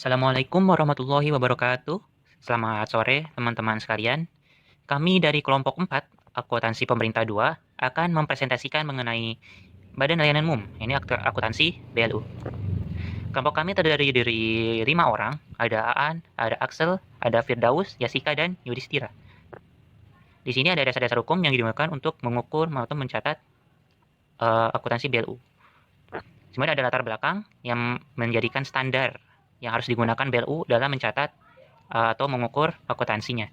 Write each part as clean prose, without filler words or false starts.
Assalamualaikum warahmatullahi wabarakatuh. Selamat sore, teman-teman sekalian. Kami dari kelompok 4, akuntansi pemerintah 2, akan mempresentasikan mengenai Badan Layanan Umum. Ini akuntansi BLU. Kelompok kami terdiri dari 5 orang. Ada Aan, ada Axel, ada Firdaus, Yasika, dan Yudhistira. Di sini ada dasar-dasar hukum yang digunakan untuk mengukur maupun mencatat akuntansi BLU. Sebenarnya ada latar belakang yang menjadikan standar yang harus digunakan BLU dalam mencatat atau mengukur akuntansinya.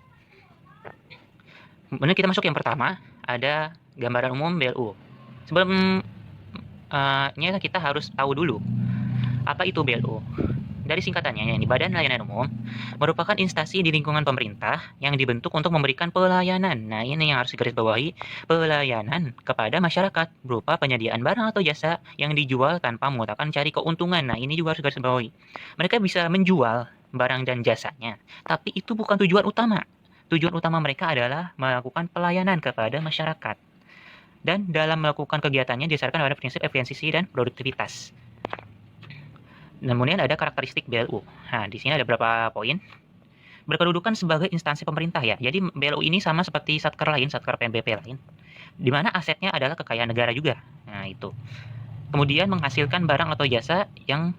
Kemudian kita masuk yang pertama, ada gambaran umum BLU. Sebelumnya kita harus tahu dulu apa itu BLU. Dari singkatannya, yang di Badan Layanan Umum, merupakan instansi di lingkungan pemerintah yang dibentuk untuk memberikan pelayanan. Nah, ini yang harus digarisbawahi, pelayanan kepada masyarakat berupa penyediaan barang atau jasa yang dijual tanpa mengutamakan cari keuntungan. Nah, ini juga harus digarisbawahi. Mereka bisa menjual barang dan jasanya, tapi itu bukan tujuan utama. Tujuan utama mereka adalah melakukan pelayanan kepada masyarakat. Dan dalam melakukan kegiatannya didasarkan pada prinsip efisiensi dan produktivitas. Kemudian ada karakteristik BLU. Nah, di sini ada beberapa poin. Berkedudukan sebagai instansi pemerintah ya. Jadi BLU ini sama seperti Satker lain, Satker PNBP lain, di mana asetnya adalah kekayaan negara juga. Nah, itu. Kemudian menghasilkan barang atau jasa yang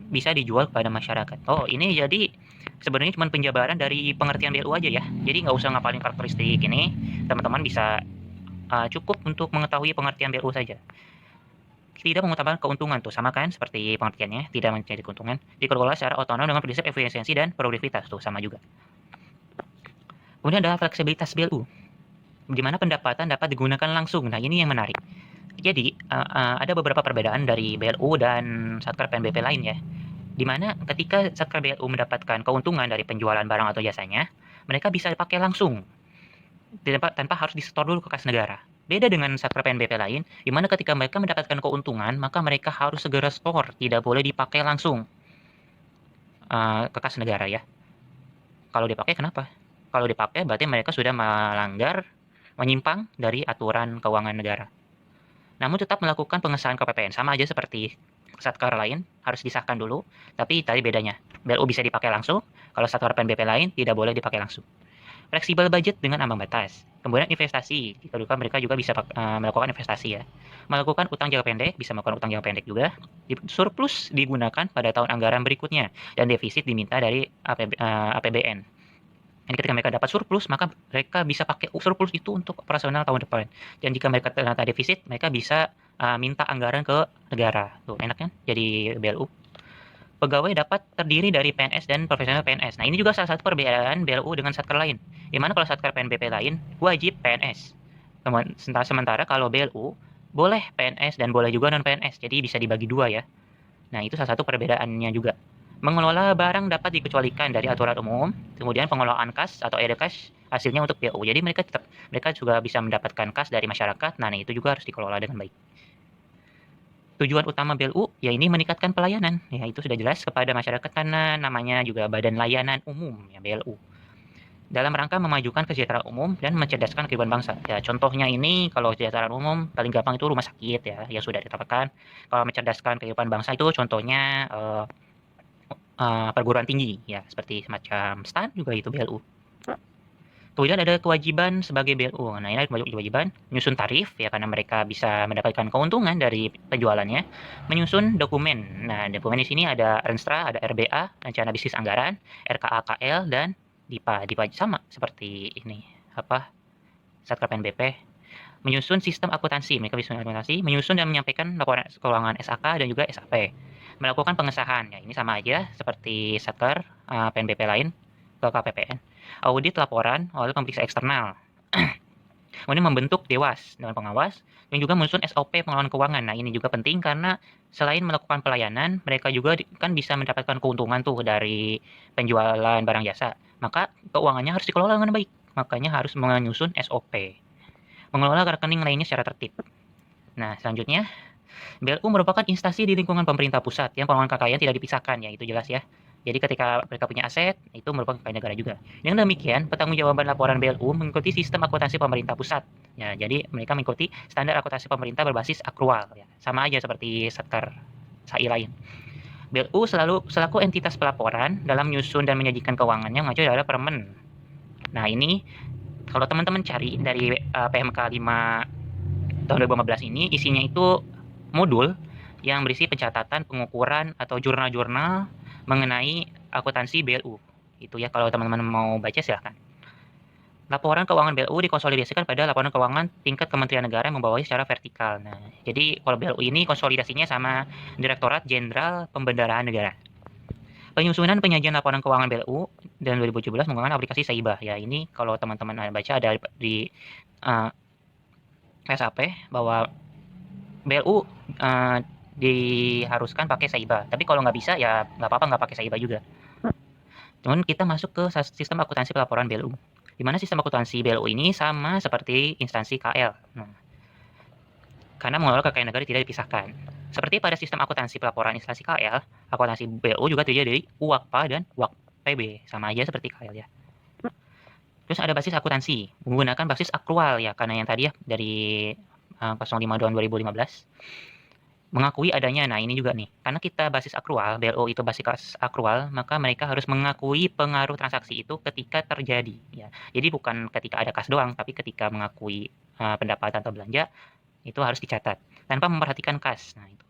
bisa dijual kepada masyarakat. Oh, ini jadi sebenarnya cuma penjabaran dari pengertian BLU aja ya. Jadi nggak usah ngapalin karakteristik ini, teman-teman bisa cukup untuk mengetahui pengertian BLU saja. Tidak mengutamakan keuntungan tuh, sama kan seperti pengertiannya, tidak mencari keuntungan, dikelola secara otonom dengan prinsip efisiensi dan produktivitas tuh, sama juga. Kemudian ada fleksibilitas BLU, di mana pendapatan dapat digunakan langsung. Nah, ini yang menarik. Jadi, ada beberapa perbedaan dari BLU dan Satker PNBP lain ya, di mana ketika Satker BLU mendapatkan keuntungan dari penjualan barang atau jasanya, mereka bisa dipakai langsung, tanpa harus disetor dulu ke kas negara. Beda dengan Satker PNBP lain, di mana ketika mereka mendapatkan keuntungan, maka mereka harus segera store, tidak boleh dipakai langsung ke kas negara ya. Kalau dipakai kenapa? Kalau dipakai berarti mereka sudah melanggar, menyimpang dari aturan keuangan negara. Namun tetap melakukan pengesahan KPPN, sama aja seperti Satker lain, harus disahkan dulu, tapi tadi bedanya. BLU bisa dipakai langsung, kalau Satker PNBP lain tidak boleh dipakai langsung. Fleksibel budget dengan ambang batas. Kemudian investasi, jika mereka juga bisa melakukan investasi ya. Melakukan utang jangka pendek, bisa melakukan utang jangka pendek juga. Surplus digunakan pada tahun anggaran berikutnya, dan defisit diminta dari APBN. Jadi ketika mereka dapat surplus, maka mereka bisa pakai surplus itu untuk operasional tahun depan. Dan jika mereka ternyata defisit, mereka bisa minta anggaran ke negara. Tuh, enak kan? Jadi BLU. Pegawai dapat terdiri dari PNS dan profesional PNS. Nah, ini juga salah satu perbedaan BLU dengan Satker lain. Di mana kalau Satker PNBP lain, wajib PNS. Sementara kalau BLU, boleh PNS dan boleh juga non-PNS. Jadi bisa dibagi dua ya. Nah, itu salah satu perbedaannya juga. Mengelola barang dapat dikecualikan dari aturan umum, kemudian pengelolaan kas atau cash hasilnya untuk BLU. Jadi mereka juga bisa mendapatkan kas dari masyarakat. Nah, itu juga harus dikelola dengan baik. Tujuan utama BLU ya ini meningkatkan pelayanan. Ya, itu sudah jelas kepada masyarakat karena namanya juga Badan Layanan Umum ya BLU. Dalam rangka memajukan kesejahteraan umum dan mencerdaskan kehidupan bangsa. Ya, contohnya ini kalau kesejahteraan umum paling gampang itu rumah sakit ya yang sudah ditetapkan. Kalau mencerdaskan kehidupan bangsa itu contohnya perguruan tinggi ya seperti semacam STAN juga itu BLU. Kemudian ada kewajiban sebagai BLU. Nah, ini ada kewajiban menyusun tarif ya karena mereka bisa mendapatkan keuntungan dari penjualannya, menyusun dokumen. Nah, dokumen di sini ada Renstra, ada RBA, rencana bisnis anggaran, RKA-KL dan DIPA. DIPA sama seperti ini, Satker PNBP. Menyusun sistem akuntansi, mereka bisa akuntansi, menyusun dan menyampaikan laporan keuangan SAK dan juga SAP. Melakukan pengesahan, ya ini sama aja seperti Satker PNBP lain ke KPPN. Audit laporan oleh pemeriksa eksternal. Kemudian membentuk dewas dengan pengawas dan juga menyusun SOP pengelolaan keuangan. Nah, ini juga penting karena selain melakukan pelayanan, mereka juga kan bisa mendapatkan keuntungan tuh dari penjualan barang jasa. Maka keuangannya harus dikelola dengan baik. Makanya harus menyusun SOP. Mengelola rekening lainnya secara tertib. Nah, selanjutnya BLU merupakan instansi di lingkungan pemerintah pusat yang pengelolaan kekayaan tidak dipisahkan, ya itu jelas ya. Jadi ketika mereka punya aset, itu merupakan kekayaan negara juga. Dengan demikian, pertanggungjawaban laporan BLU mengikuti sistem akuntansi pemerintah pusat. Ya, jadi mereka mengikuti standar akuntansi pemerintah berbasis akrual. Ya. Sama aja seperti Satker SAI lain. BLU selaku entitas pelaporan dalam menyusun dan menyajikan keuangan yang mengacu adalah Permen. Nah, ini kalau teman-teman cari dari PMK 5 tahun 2015 ini, isinya itu modul yang berisi pencatatan, pengukuran, atau jurnal-jurnal mengenai akuntansi BLU. Itu ya, kalau teman-teman mau baca silahkan. Laporan keuangan BLU dikonsolidasikan pada laporan keuangan tingkat Kementerian Negara yang membawahi secara vertikal. Nah, jadi kalau BLU ini konsolidasinya sama Direktorat Jenderal Pembendaraan Negara. Penyusunan penyajian laporan keuangan BLU dan 2017 menggunakan aplikasi Saibah. Ya, ini kalau teman-teman baca ada di SAP bahwa BLU diharuskan pakai Saibah. Tapi kalau nggak bisa ya nggak apa-apa nggak pakai Saibah juga. Cuman kita masuk ke sistem akuntansi pelaporan BLU. Di mana sistem akuntansi BLU ini sama seperti instansi KL. Nah, karena mengelola kekayaan negara tidak dipisahkan. Seperti pada sistem akuntansi pelaporan instansi KL, akuntansi BLU juga terdiri dari UAKPA dan UAKPB. Sama aja seperti KL ya. Terus ada basis akuntansi, menggunakan basis akrual ya, karena yang tadi ya dari 05 tahun 2015 mengakui adanya. Nah, ini juga nih, karena kita basis akrual, BLO itu basis akrual, maka mereka harus mengakui pengaruh transaksi itu ketika terjadi ya. Jadi bukan ketika ada kas doang, tapi ketika mengakui pendapatan atau belanja itu harus dicatat tanpa memperhatikan kas. Nah, itu.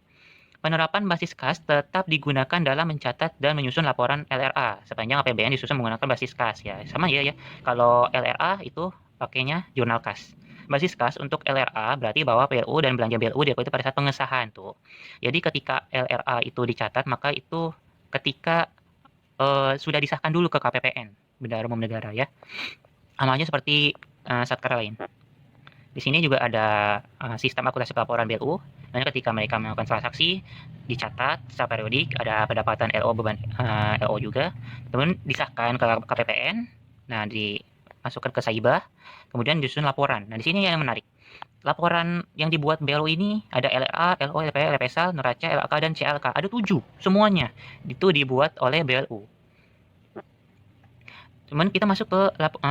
Penerapan basis kas tetap digunakan dalam mencatat dan menyusun laporan LRA sepanjang APBN disusun menggunakan basis kas ya. Sama ya. Kalau LRA itu pakainya jurnal kas. Basis kas untuk LRA berarti bahwa PLU dan belanja BLU diakui pada saat pengesahan tuh. Jadi ketika LRA itu dicatat, maka itu ketika sudah disahkan dulu ke KPPN, Bendahara Umum Negara ya. Amalnya seperti satker lain. Di sini juga ada sistem akuntansi pelaporan BLU. Nah, ketika mereka melakukan transaksi dicatat secara periodik, ada pendapatan LO beban LO juga, kemudian disahkan ke KPPN. Nah, dimasukkan ke Saibah, kemudian disusun laporan. Nah, di sini yang menarik. Laporan yang dibuat BLU ini ada LRA, LO, LPL, LPSAL, neraca, LAK, dan CLK. Ada 7 semuanya. Itu dibuat oleh BLU. Cuman kita masuk ke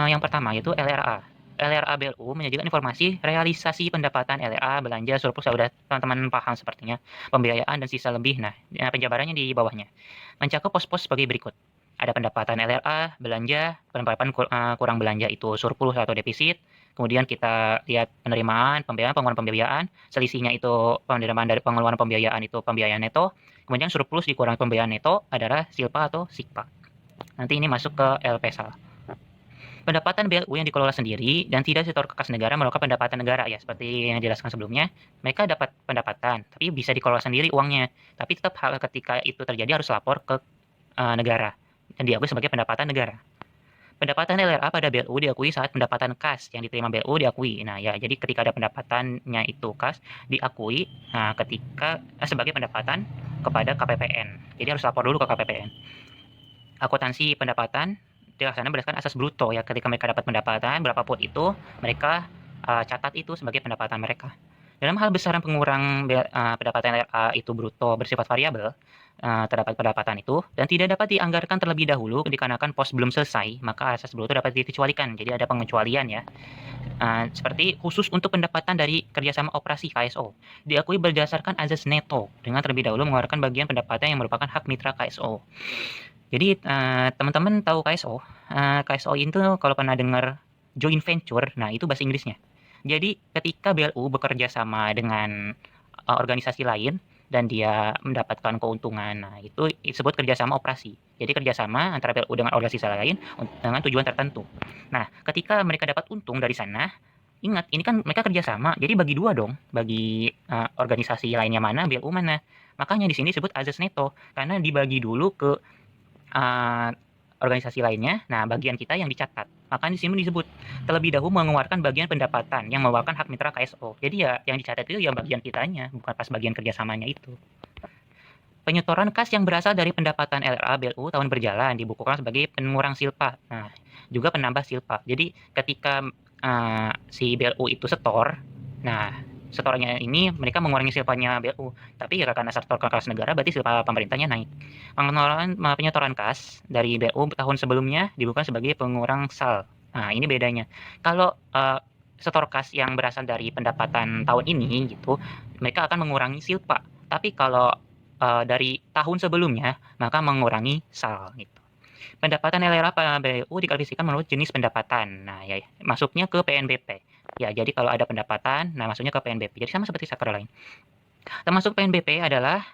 yang pertama yaitu LRA. LRA BLU menyajikan informasi realisasi pendapatan LRA, belanja, surplus, sudah teman-teman paham sepertinya, pembiayaan dan sisa lebih. Nah, penjabarannya di bawahnya. Mencakup pos-pos sebagai berikut. Ada pendapatan LRA, belanja, pendapatan kurang belanja itu surplus atau defisit. Kemudian kita lihat penerimaan, pembiayaan, pengeluaran pembiayaan. Selisihnya itu penerimaan dari pengeluaran pembiayaan itu pembiayaan neto. Kemudian surplus dikurangi pembiayaan neto adalah silpa atau sikpa. Nanti ini masuk ke LPSAL. Pendapatan BLU yang dikelola sendiri dan tidak setor ke kas negara merupakan pendapatan negara ya, seperti yang dijelaskan sebelumnya. Mereka dapat pendapatan, tapi bisa dikelola sendiri uangnya. Tapi tetap hal ketika itu terjadi harus lapor ke negara dan diakui sebagai pendapatan negara. Pendapatan LRA pada BLU diakui saat pendapatan kas yang diterima BLU diakui. Nah ya, jadi ketika ada pendapatannya itu kas diakui ketika sebagai pendapatan kepada KPPN. Jadi harus lapor dulu ke KPPN. Akuntansi pendapatan dilaksanakan berdasarkan asas bruto ya, ketika mereka dapat pendapatan berapapun itu mereka catat itu sebagai pendapatan mereka. Dalam hal besaran pengurang pendapatan LRA itu bruto bersifat variabel terdapat pendapatan itu dan tidak dapat dianggarkan terlebih dahulu dikarenakan pos belum selesai, maka asas bruto dapat dikecualikan. Jadi ada pengecualian ya. Seperti khusus untuk pendapatan dari kerjasama operasi KSO diakui berdasarkan azas neto dengan terlebih dahulu mengeluarkan bagian pendapatan yang merupakan hak mitra KSO. Jadi teman-teman tahu KSO? KSO itu kalau pernah dengar joint venture, nah itu bahasa Inggrisnya. Jadi ketika BLU bekerja sama dengan organisasi lain dan dia mendapatkan keuntungan, nah itu disebut kerjasama operasi. Jadi kerjasama antara BLU dengan organisasi lain dengan tujuan tertentu. Nah, ketika mereka dapat untung dari sana, ingat ini kan mereka kerjasama, jadi bagi dua dong, bagi organisasi lainnya mana, BLU mana. Makanya di sini disebut azas neto karena dibagi dulu ke organisasi lainnya. Nah, bagian kita yang dicatat. Maka di sini disebut terlebih dahulu mengeluarkan bagian pendapatan yang merupakan hak mitra KSO. Jadi ya yang dicatat itu ya bagian kitanya, bukan pas bagian kerjasamanya itu. Penyetoran kas yang berasal dari pendapatan LRA BLU tahun berjalan dibukukan sebagai pengurang silpa. Nah, juga penambah silpa. Jadi ketika si BLU itu setor, nah setornya ini mereka mengurangi silpanya BLU, tapi ya karena setor ke kas negara berarti silpa pemerintahnya naik. Penyetoran kas dari BLU tahun sebelumnya dibuka sebagai pengurang SAL. Nah, ini bedanya. Kalau setor kas yang berasal dari pendapatan tahun ini gitu, mereka akan mengurangi silpa. Tapi kalau dari tahun sebelumnya, maka mengurangi SAL gitu. Pendapatan LLA PBU diklasifikasikan menurut jenis pendapatan. Nah, ya masuknya ke PNBP. Ya, jadi kalau ada pendapatan, nah masuknya ke PNBP. Jadi sama seperti sektor lain. Termasuk PNBP adalah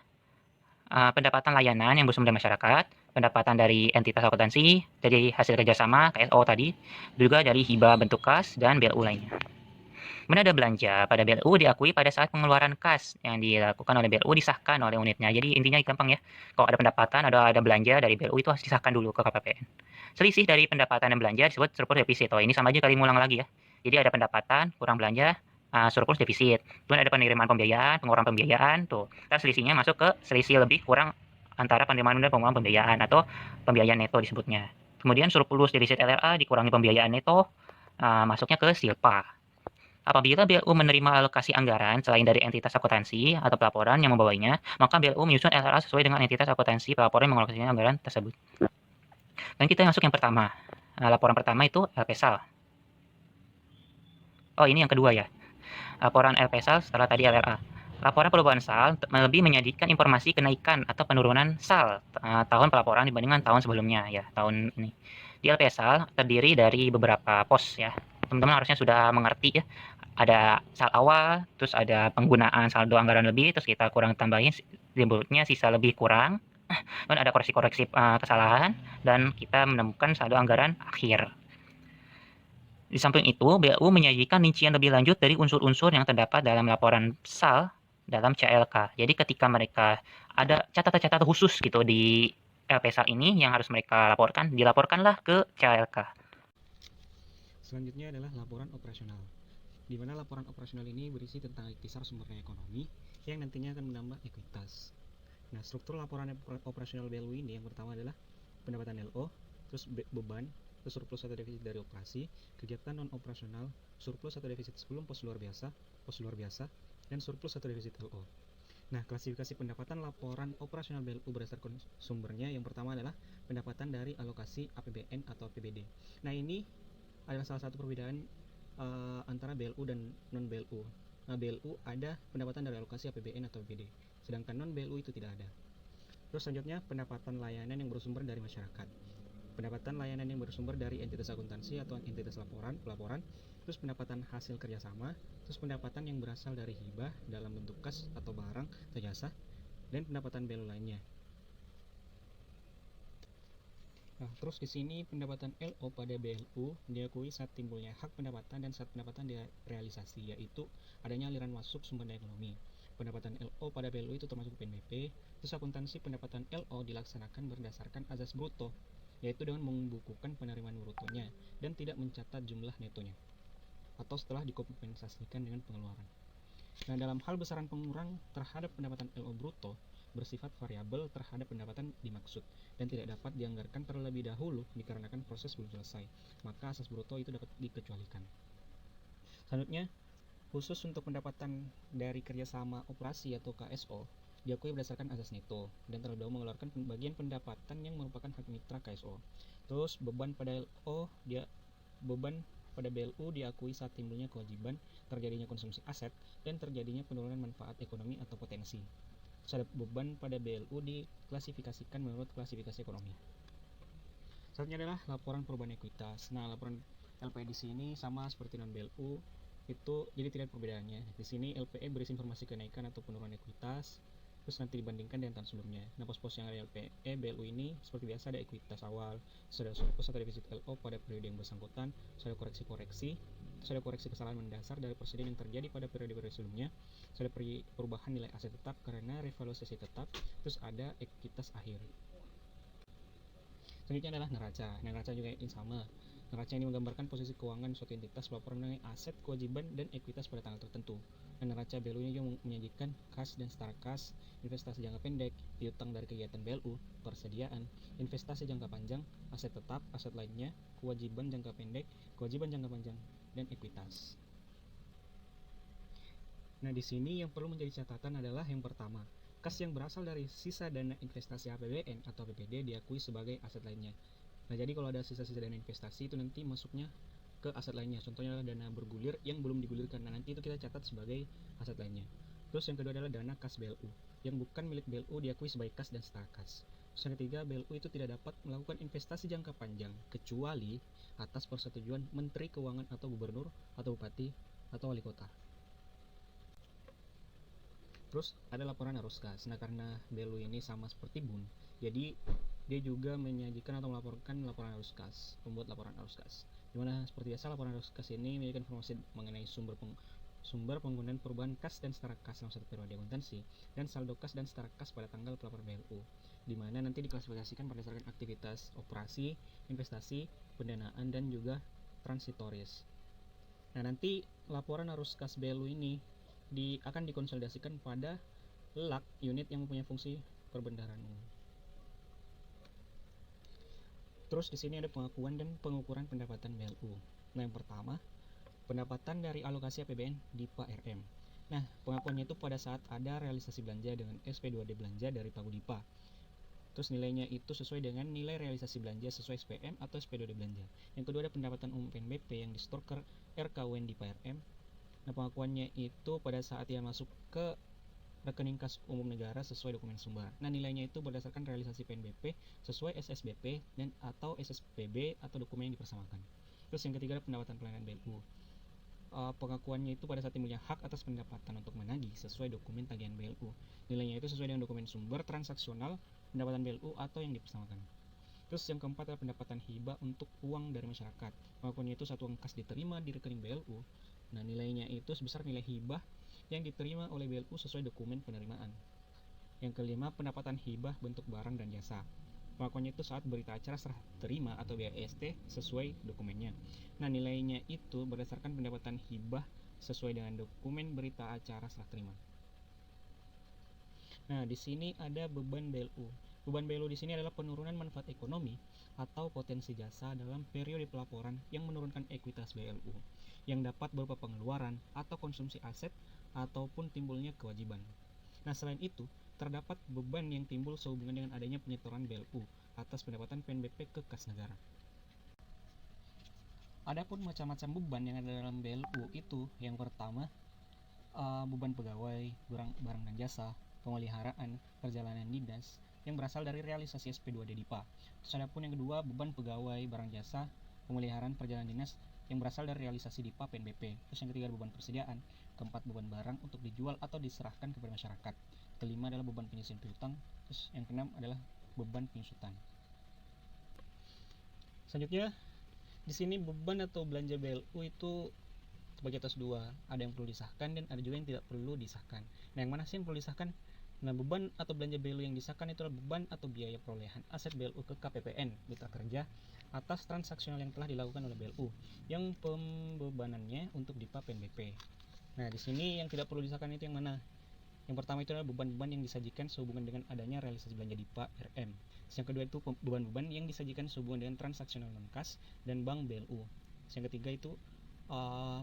pendapatan layanan yang bersumber dari masyarakat, pendapatan dari entitas akuntansi, dari hasil kerjasama KSO tadi, juga dari hibah bentuk kas dan BLU lainnya. Kemudian ada belanja. Pada BLU diakui pada saat pengeluaran kas yang dilakukan oleh BLU disahkan oleh unitnya. Jadi intinya gampang ya. Kalau ada pendapatan, ada belanja dari BLU itu harus disahkan dulu ke KPPN. Selisih dari pendapatan dan belanja disebut surplus defisit. Oh, ini sama aja kali ngulang lagi ya. Jadi ada pendapatan, kurang belanja, surplus defisit. Kemudian ada penerimaan pembiayaan, pengeluaran pembiayaan, tuh. Ntar selisihnya masuk ke selisih lebih kurang antara penerimaan dan pengeluaran pembiayaan atau pembiayaan neto disebutnya. Kemudian surplus defisit LRA dikurangi pembiayaan neto, masuknya ke silpa. Apabila BLU menerima alokasi anggaran selain dari entitas akuntansi atau pelaporan yang membawanya, maka BLU menyusun LRA sesuai dengan entitas akuntansi pelaporan yang mengalokasikan anggaran tersebut. Dan kita masuk yang pertama. Laporan pertama itu LPSAL. Oh, ini yang kedua ya. Laporan LPSAL setelah tadi LRA. Laporan perubahan SAL lebih menyajikan informasi kenaikan atau penurunan SAL tahun pelaporan dibandingkan tahun sebelumnya ya, tahun ini. Di LPSAL terdiri dari beberapa pos ya. Teman-teman harusnya sudah mengerti ya. Ada SAL awal, terus ada penggunaan saldo anggaran lebih, terus kita kurang tambahin disebutnya sisa lebih kurang. Dan ada koreksi-koreksi kesalahan dan kita menemukan saldo anggaran akhir. Di samping itu, BAU menyajikan rincian lebih lanjut dari unsur-unsur yang terdapat dalam laporan SAL dalam CLK. Jadi ketika mereka ada catatan-catatan khusus gitu di LP SAL ini yang harus mereka laporkan, dilaporkanlah ke CLK. Selanjutnya adalah laporan operasional, di mana laporan operasional ini berisi tentang ikhtisar sumbernya ekonomi yang nantinya akan menambah ekuitas. Nah, struktur laporan operasional BLU ini yang pertama adalah pendapatan LO, terus beban, terus surplus atau defisit dari operasi, kegiatan non operasional, surplus atau defisit sebelum pos luar biasa, dan surplus atau defisit LO. Nah, klasifikasi pendapatan laporan operasional BLU berdasarkan sumbernya yang pertama adalah pendapatan dari alokasi APBN atau APBD. Nah, ini adalah salah satu perbedaan antara BLU dan non BLU. Nah, BLU ada pendapatan dari alokasi APBN atau APBD, sedangkan non BLU itu tidak ada. Terus selanjutnya pendapatan layanan yang bersumber dari masyarakat. Pendapatan layanan yang bersumber dari entitas akuntansi atau entitas pelaporan, terus pendapatan hasil kerjasama, terus pendapatan yang berasal dari hibah dalam bentuk kas atau barang atau jasa, dan pendapatan BLU lainnya. Nah, terus di sini pendapatan LO pada BLU diakui saat timbulnya hak pendapatan dan saat pendapatan direalisasi, yaitu adanya aliran masuk sumber daya ekonomi. Pendapatan LO pada BLU itu termasuk PNBP. Terus akuntansi pendapatan LO dilaksanakan berdasarkan azas bruto, yaitu dengan membukukan penerimaan brutonya dan tidak mencatat jumlah netonya, atau setelah dikompensasikan dengan pengeluaran. Nah, dalam hal besaran pengurang terhadap pendapatan LO bruto bersifat variabel terhadap pendapatan dimaksud dan tidak dapat dianggarkan terlebih dahulu dikarenakan proses belum selesai, maka asas bruto itu dapat dikecualikan. Selanjutnya, khusus untuk pendapatan dari kerjasama operasi atau KSO diakui berdasarkan azas neto dan terlebih dahulu mengeluarkan bagian pendapatan yang merupakan hak mitra KSO. Terus beban pada BLU diakui saat timbulnya kewajiban, terjadinya konsumsi aset, dan terjadinya penurunan manfaat ekonomi atau potensi. Terhadap beban pada BLU diklasifikasikan menurut klasifikasi ekonomi. Selanjutnya adalah laporan perubahan ekuitas. Nah, laporan LPE di sini sama seperti non BLU, itu jadi tidak ada perbedaannya. Di sini LPE berisi informasi kenaikan atau penurunan ekuitas, terus nanti dibandingkan dengan tahun sebelumnya. Nah, pos-pos yang ada LPE BLU ini seperti biasa ada ekuitas awal, terus ada surplus atau defisit LO pada periode yang bersangkutan, terus ada koreksi-koreksi, terus ada koreksi kesalahan mendasar dari presiden yang terjadi pada periode-periode sebelumnya, terus ada perubahan nilai aset tetap karena revaluasi tetap, terus ada ekuitas akhir. Selanjutnya adalah neraca. Neraca juga ini sama. Neraca ini menggambarkan posisi keuangan suatu entitas pelaporan mengenai aset, kewajiban, dan ekuitas pada tanggal tertentu. Dan neraca BLU ini juga menyajikan kas dan setara kas, investasi jangka pendek, piutang dari kegiatan BLU, persediaan, investasi jangka panjang, aset tetap, aset lainnya, kewajiban jangka pendek, kewajiban jangka panjang, dan ekuitas. Nah, di sini yang perlu menjadi catatan adalah yang pertama, kas yang berasal dari sisa dana investasi APBN atau APBD diakui sebagai aset lainnya. Nah, jadi kalau ada sisa-sisa dana investasi itu nanti masuknya ke aset lainnya. Contohnya adalah dana bergulir yang belum digulirkan. Nah, nanti itu kita catat sebagai aset lainnya. Terus yang kedua adalah dana kas BLU. yang bukan milik BLU diakui sebagai kas dan setara kas. Terus yang ketiga, BLU itu tidak dapat melakukan investasi jangka panjang kecuali atas persetujuan Menteri Keuangan atau Gubernur atau Bupati atau Wali Kota. Terus ada laporan arus kas. Nah, karena BLU ini sama seperti BUN, jadi dia juga menyajikan atau melaporkan laporan arus kas, pembuat laporan arus kas. Dimana seperti biasa laporan arus kas ini memiliki informasi mengenai sumber penggunaan perubahan kas dan setara kas dalam satu periode akuntansi dan saldo kas dan setara kas pada tanggal pelaporan BLU, di mana nanti diklasifikasikan berdasarkan aktivitas operasi, investasi, pendanaan, dan juga transitoris. Nah, nanti laporan arus kas BLU ini akan dikonsolidasikan pada LAK, unit yang mempunyai fungsi perbendaharaan umum. Terus di sini ada pengakuan dan pengukuran pendapatan BLU. Nah, yang pertama, pendapatan dari alokasi APBN DIPA RM. Nah, pengakuannya itu pada saat ada realisasi belanja dengan SP2D belanja dari Paguydipa. Terus nilainya itu sesuai dengan nilai realisasi belanja sesuai SPM atau SP2D belanja. Yang kedua ada pendapatan umum PNBP yang disetor ke RKUN DIPA RM. Nah, pengakuannya itu pada saat ia masuk ke rekening kas umum negara sesuai dokumen sumber. Nah, nilainya itu berdasarkan realisasi PNBP sesuai SSBP dan atau SSPB atau dokumen yang dipersamakan. Terus yang ketiga ada pendapatan pelayanan BLU. Pengakuannya itu pada saat timbulnya hak atas pendapatan untuk menagih sesuai dokumen tagihan BLU. Nilainya itu sesuai dengan dokumen sumber transaksional pendapatan BLU atau yang dipersamakan. Terus yang keempat adalah pendapatan hibah untuk uang dari masyarakat. Pengakuannya itu satu uang kas diterima di rekening BLU. Nah, nilainya itu sebesar nilai hibah yang diterima oleh BLU sesuai dokumen penerimaan. Yang kelima, pendapatan hibah bentuk barang dan jasa. Pengakuannya itu saat berita acara serah terima atau BAST sesuai dokumennya. Nah, nilainya itu berdasarkan pendapatan hibah sesuai dengan dokumen berita acara serah terima. Nah, di sini ada beban BLU. Beban BLU di sini adalah penurunan manfaat ekonomi atau potensi jasa dalam periode pelaporan yang menurunkan ekuitas BLU, yang dapat berupa pengeluaran atau konsumsi aset ataupun timbulnya kewajiban. Nah, selain itu, terdapat beban yang timbul sehubungan dengan adanya penyetoran BLU atas pendapatan PNBP ke kas negara. Adapun macam-macam beban yang ada dalam BLU itu, yang pertama, beban pegawai, barang dan jasa, pemeliharaan, perjalanan dinas yang berasal dari realisasi SP2D DIPA. Terus ada pun yang kedua, beban pegawai, barang jasa, pemeliharaan, perjalanan dinas yang berasal dari realisasi DIPA PNBP. Terus yang ketiga, beban persediaan. Keempat, beban barang untuk dijual atau diserahkan kepada masyarakat. Kelima adalah beban penyusun piutang. Terus yang keenam adalah beban penyusutan. Selanjutnya, di sini beban atau belanja BLU itu bagi atas dua, ada yang perlu disahkan dan ada juga yang tidak perlu disahkan. Nah, yang mana sih yang perlu disahkan? Nah, beban atau belanja BLU yang disahkan itu adalah beban atau biaya perolehan aset BLU ke KPPN mitra kerja atas transaksional yang telah dilakukan oleh BLU yang pembebanannya untuk DIPA PNBP. Nah, di sini yang tidak perlu disahkan itu yang mana? Yang pertama itu adalah beban-beban yang disajikan sehubungan dengan adanya realisasi belanja DIPA RM. Yang kedua itu beban-beban yang disajikan sehubungan dengan transaksional non-kas dan bank BLU. Yang ketiga itu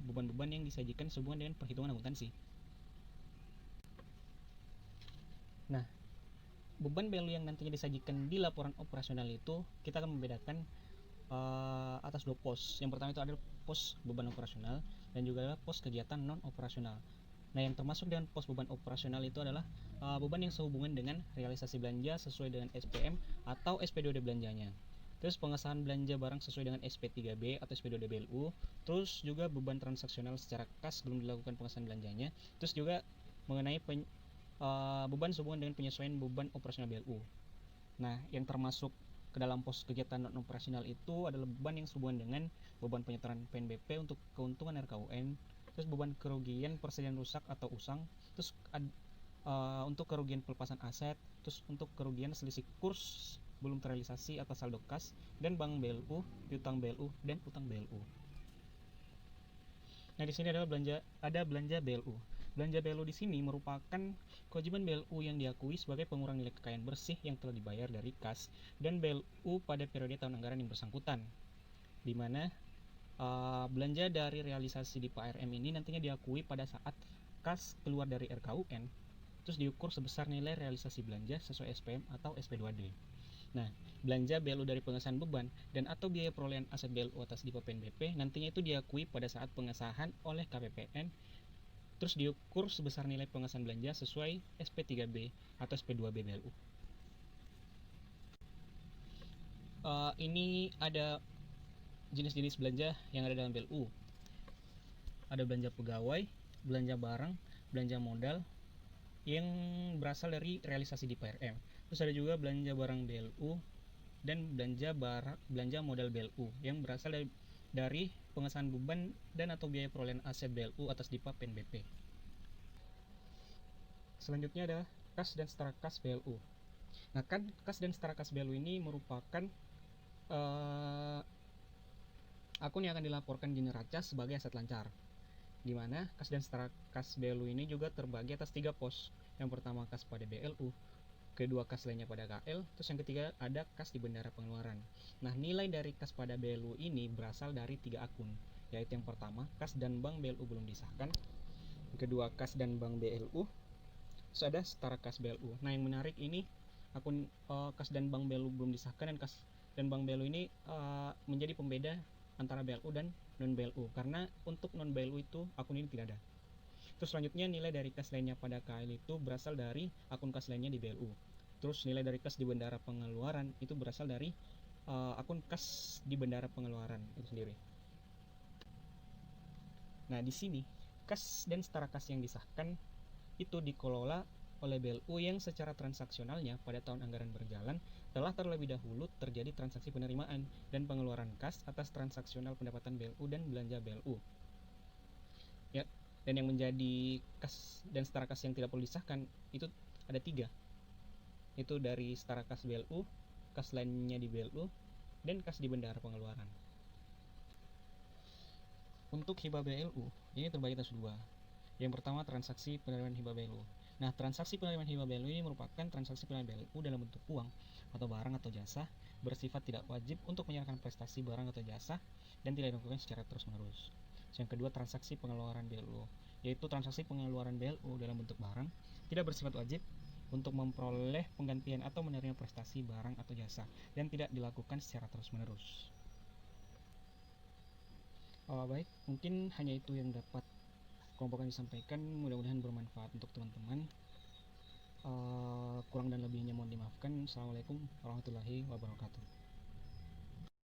beban-beban yang disajikan sehubungan dengan perhitungan akuntansi. Nah, beban BLU yang nantinya disajikan di laporan operasional itu kita akan membedakan atas dua pos. Yang pertama itu adalah pos beban operasional dan juga adalah pos kegiatan non operasional. Nah, yang termasuk dengan pos beban operasional itu adalah beban yang sehubungan dengan realisasi belanja sesuai dengan SPM atau SP2D belanjanya. Terus pengesahan belanja barang sesuai dengan SP3B atau SP2D BLU. Terus juga beban transaksional secara kas belum dilakukan pengesahan belanjanya. Terus juga mengenai beban sehubungan dengan penyesuaian beban operasional BLU. Nah, yang termasuk ke dalam pos kegiatan non operasional itu adalah beban yang sehubungan dengan beban penyetoran PNBP untuk keuntungan RKUN, terus beban kerugian persediaan rusak atau usang, terus untuk kerugian pelepasan aset, terus untuk kerugian selisih kurs belum terrealisasi atas saldo kas dan bank BLU, piutang BLU dan utang BLU. Nah, di sini adalah belanja BLU. Belanja BLU di sini merupakan kewajiban BLU yang diakui sebagai pengurang nilai kekayaan bersih yang telah dibayar dari kas dan BLU pada periode tahun anggaran yang bersangkutan. Di mana belanja dari realisasi di PARM ini nantinya diakui pada saat kas keluar dari RKUN, terus diukur sebesar nilai realisasi belanja sesuai SPM atau SP2D. Nah, belanja BLU dari pengesahan beban dan atau biaya perolehan aset BLU atas DIPA PNBP nantinya itu diakui pada saat pengesahan oleh KPPN Terus diukur sebesar nilai pengesahan belanja sesuai SP3B atau SP2B BLU. Ini ada jenis-jenis belanja yang ada dalam BLU. Ada belanja pegawai, belanja barang, belanja modal yang berasal dari realisasi di PRM. Terus ada juga belanja barang BLU dan belanja modal BLU yang berasal dari pengesahan beban dan atau biaya perolehan aset BLU atas DIPA PNBP. Selanjutnya ada kas dan setara kas BLU. Nah, kan kas dan setara kas BLU ini merupakan akun yang akan dilaporkan di neraca sebagai aset lancar, di mana kas dan setara kas BLU ini juga terbagi atas 3 pos. Yang pertama kas pada BLU, kedua kas lainnya pada KL, terus yang ketiga ada kas di bendara pengeluaran. Nah, nilai dari kas pada BLU ini berasal dari 3 akun, yaitu yang pertama kas dan bank BLU belum disahkan, kedua kas dan bank BLU, terus ada setara kas BLU. Nah, yang menarik ini akun kas dan bank BLU belum disahkan dan kas dan bank BLU ini menjadi pembeda antara BLU dan non BLU, karena untuk non BLU itu akun ini tidak ada. Terus selanjutnya nilai dari kas lainnya pada KL itu berasal dari akun kas lainnya di BLU. Terus nilai dari kas di bendara pengeluaran itu berasal dari akun kas di bendara pengeluaran itu sendiri. Nah, di sini kas dan setara kas yang disahkan itu dikelola oleh BLU yang secara transaksionalnya pada tahun anggaran berjalan telah terlebih dahulu terjadi transaksi penerimaan dan pengeluaran kas atas transaksional pendapatan BLU dan belanja BLU. Ya, dan yang menjadi kas dan setara kas yang tidak perlu disahkan itu ada 3, itu dari setara kas BLU, kas lainnya di BLU, dan kas di bendara pengeluaran. Untuk hibah BLU ini terbagi atas 2. Yang pertama transaksi penerimaan hibah BLU. Nah, transaksi penerimaan hibah BLU ini merupakan transaksi penerimaan BLU dalam bentuk uang atau barang atau jasa bersifat tidak wajib untuk menyerahkan prestasi barang atau jasa dan tidak dilakukan secara terus-menerus. Yang kedua, transaksi pengeluaran BLU, yaitu transaksi pengeluaran BLU dalam bentuk barang tidak bersifat wajib untuk memperoleh penggantian atau menerima prestasi barang atau jasa dan tidak dilakukan secara terus-menerus. Baik, mungkin hanya itu yang dapat kelompok yang disampaikan, mudah-mudahan bermanfaat untuk teman-teman. Kurang dan lebihnya mohon dimaafkan. Assalamualaikum warahmatullahi wabarakatuh.